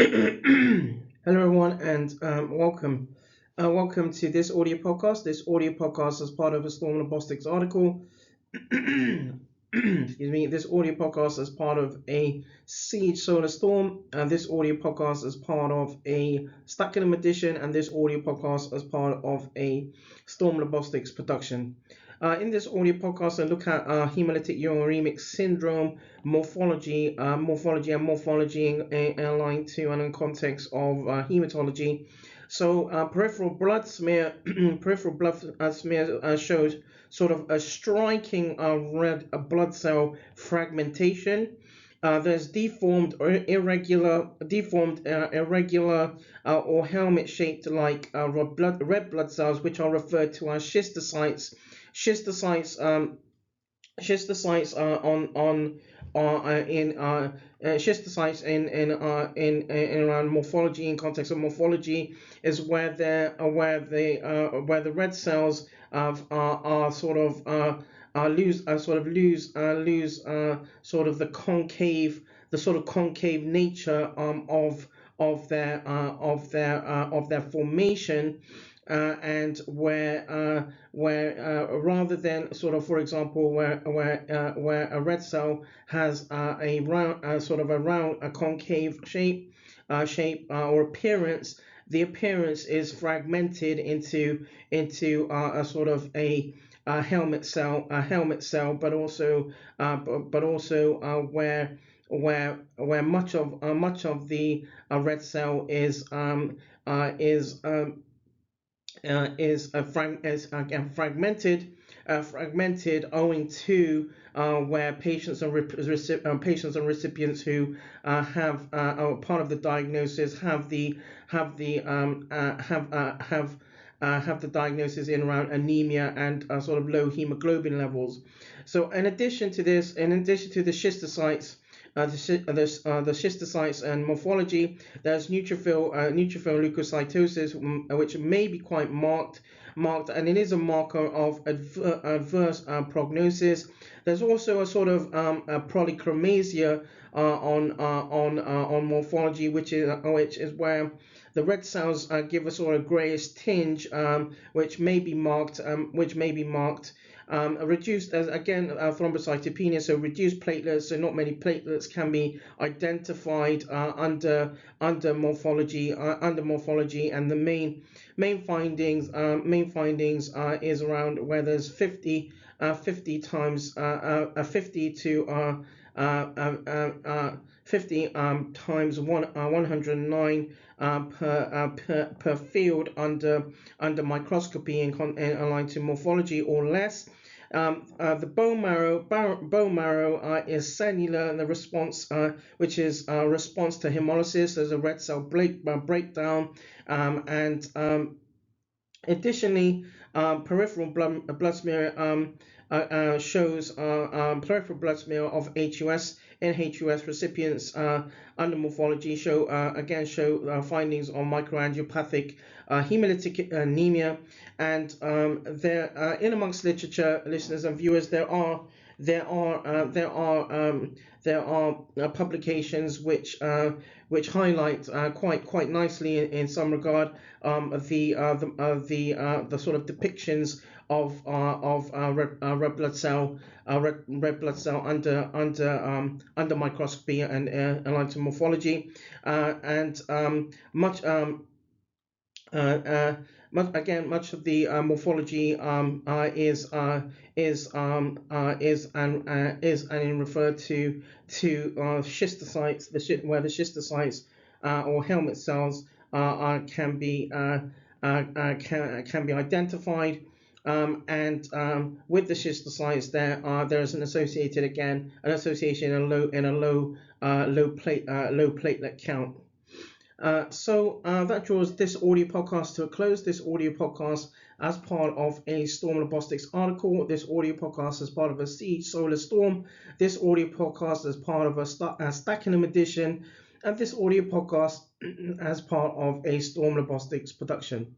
Hello, everyone, and welcome. Welcome to this audio podcast. This audio podcast is part of a ZtormLabostix article. Excuse me. This audio podcast is part of a Siege Solar Storm, and this audio podcast is part of a Stax'n'um edition, and this audio podcast is part of a ZtormLabostix production. In this audio podcast, I look at Haemolytic Uraemic Syndrome, morphology and morphology aligned to and in context of hematology. So peripheral blood smear, peripheral blood smear shows sort of a striking red blood cell fragmentation. There's deformed or irregular or helmet-shaped like red blood cells, which are referred to as schistocytes. Schistocytes schistocytes in around morphology. In context of morphology, is where the red cells are sort of lose sort of the sort of concave nature of their formation, and where rather than sort of, for example, where a red cell has a round sort of a round a concave shape or appearance, the appearance is fragmented into a sort of a helmet cell, but also where much of the red cell is owing to where patients and recipients who are part of the diagnosis have the diagnosis in around anemia and sort of low hemoglobin levels. So in addition to this, in addition to the schistocytes, the schistocytes and morphology, there's neutrophil leukocytosis, which may be quite marked, and it is a marker of adverse prognosis. There's also a sort of a polychromasia on morphology, which is where the red cells give a sort of grayish tinge, which may be marked, reduced as again thrombocytopenia, so reduced platelets, so not many platelets can be identified under morphology, and the main findings is around where there's 50 times 50 to 50 times 109 per field under microscopy and aligned to morphology or less. The bone marrow is cellular, and the response, which is response to hemolysis. There's a red cell breakdown, and additionally, peripheral blood smear shows peripheral blood smear of HUS and HUS recipients under morphology show findings on microangiopathic hemolytic anemia, and there in amongst literature, listeners and viewers, there are publications which highlight quite nicely in some regard the sort of depictions of red blood cell under microscopy and aligned to morphology, and much much of the morphology is referred to schistocytes, where the schistocytes or helmet cells can be identified. And with the schistocytes, there is an association in a low platelet count. So that draws this audio podcast to a close. This audio podcast as part of a ZtormLabostix article. This audio podcast is part of a Siege Solar Storm. This audio podcast is part of a Stax'n'um edition. And this audio podcast as part of a ZtormLabostix production.